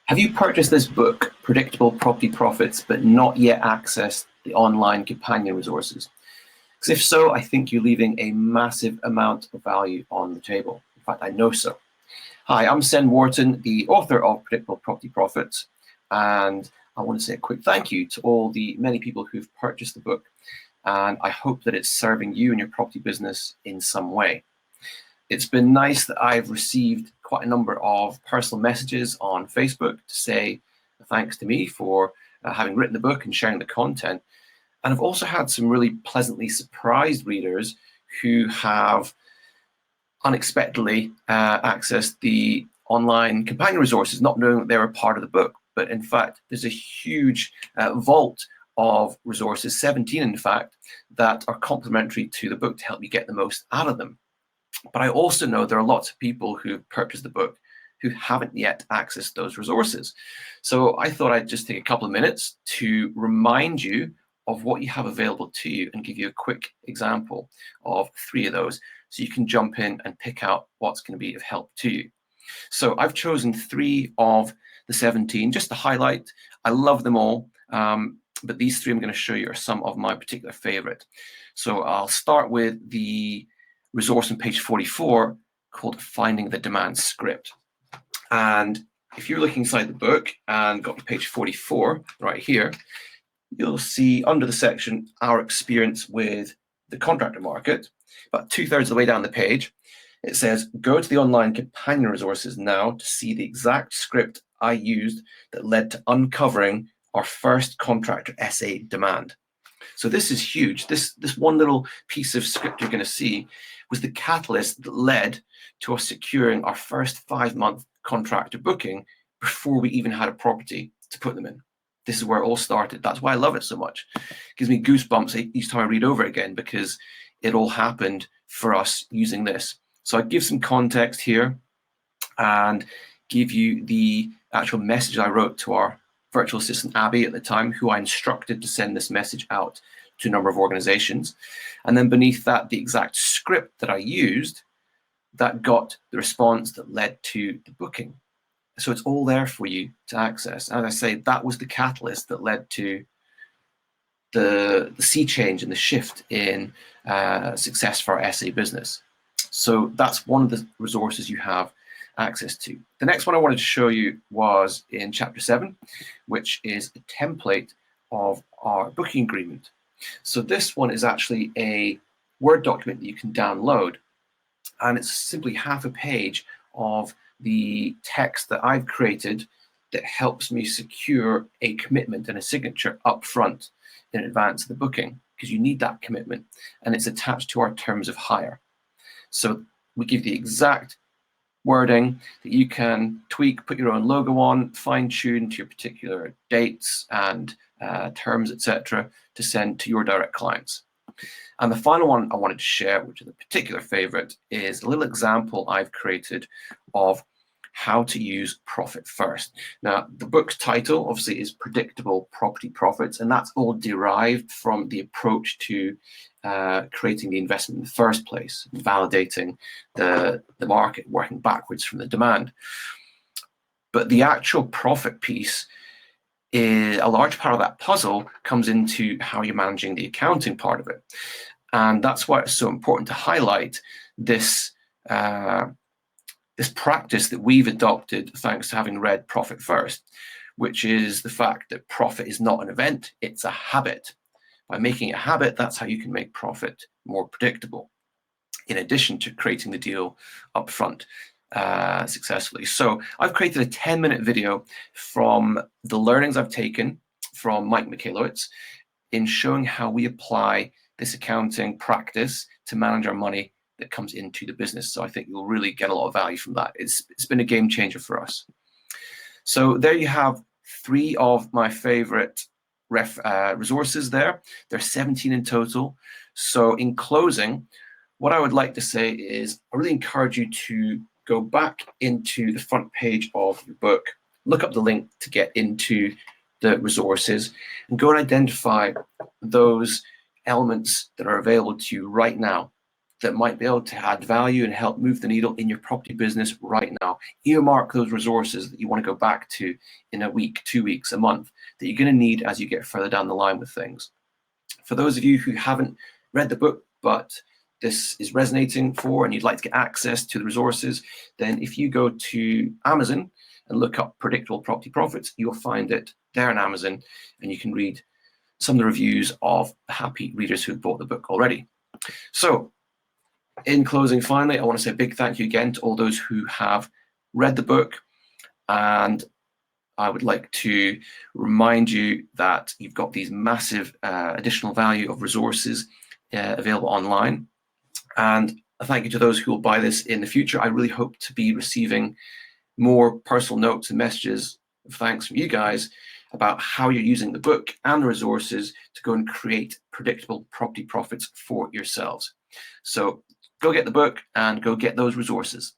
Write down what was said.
Have you purchased this book, Predictable Property Profits, but not yet accessed the online companion resources? Because if so, I think you're leaving a massive amount of value on the table. In fact, I know so. Hi, I'm Sen Wharton, the author of Predictable Property Profits, and I want to say a quick thank you to all the many people who've purchased the book, and I hope that it's serving you and your property business in some way. It's been nice that I've received quite a number of personal messages on Facebook to say thanks to me for having written the book and sharing the content. And I've also had some really pleasantly surprised readers who have unexpectedly accessed the online companion resources, not knowing that they were part of the book. But in fact, there's a huge vault of resources, 17 in fact, that are complementary to the book to help you get the most out of them. But I also know there are lots of people who purchased the book who haven't yet accessed those resources. So I thought I'd just take a couple of minutes to remind you of what you have available to you and give you a quick example of 3 of those so you can jump in and pick out what's going to be of help to you. So I've chosen 3 of the 17 just to highlight. I love them all, but these 3 I'm going to show you are some of my particular favorite. So I'll start with the resource on page 44 called Finding the Demand Script. And if you're looking inside the book and got to page 44 right here, you'll see under the section Our Experience with the Contractor Market, about 2/3 of the way down the page, it says, go to the online companion resources now to see the exact script I used that led to uncovering our first contractor SA demand. So this is huge. This one little piece of script you're going to see was the catalyst that led to us securing our first 5-month contractor booking before we even had a property to put them in. This is where it all started. That's why I love it so much. It gives me goosebumps each time I read over it again, because it all happened for us using this. So I give some context here and give you the actual message I wrote to our virtual assistant Abby at the time, who I instructed to send this message out to a number of organizations. And then beneath that, the exact script that I used that got the response that led to the booking. So it's all there for you to access. As I say, that was the catalyst that led to the sea change and the shift in success for our SA business. So that's one of the resources you have access to. The next one I wanted to show you was in chapter 7, which is a template of our booking agreement. So this one is actually a Word document that you can download, and it's simply half a page of the text that I've created that helps me secure a commitment and a signature up front in advance of the booking, because you need that commitment, and it's attached to our terms of hire. So we give the exact wording that you can tweak, put your own logo on, fine-tune to your particular dates and terms, etc., to send to your direct clients. And the final one I wanted to share, which is a particular favorite, is a little example I've created of how to use profit first. Now, the book's title obviously is Predictable Property Profits, and that's all derived from the approach to creating the investment in the first place, validating the market, working backwards from the demand. But the actual profit piece, is a large part of that puzzle comes into how you're managing the accounting part of it. And that's why it's so important to highlight this this practice that we've adopted thanks to having read Profit First, which is the fact that profit is not an event, it's a habit. By making it a habit, that's how you can make profit more predictable, in addition to creating the deal up front successfully. So I've created a 10-minute video from the learnings I've taken from Mike Michalowicz in showing how we apply this accounting practice to manage our money that comes into the business. So I think you'll really get a lot of value from that. It's been a game changer for us. So there you have 3 of my favorite resources there. There's 17 in total. So in closing, what I would like to say is I really encourage you to go back into the front page of your book, look up the link to get into the resources, and go and identify those elements that are available to you right now that might be able to add value and help move the needle in your property business right now. Earmark those resources that you want to go back to in a week, 2 weeks, a month, that you're going to need as you get further down the line with things. For those of you who haven't read the book, but this is resonating for and you'd like to get access to the resources, then if you go to Amazon and look up Predictable Property Profits, you'll find it there on Amazon, and you can read some of the reviews of happy readers who have bought the book already. So in closing, finally, I want to say a big thank you again to all those who have read the book, and I would like to remind you that you've got these massive additional value of resources available online. And a thank you to those who will buy this in the future. I really hope to be receiving more personal notes and messages of thanks from you guys about how you're using the book and the resources to go and create predictable property profits for yourselves. So go get the book and go get those resources.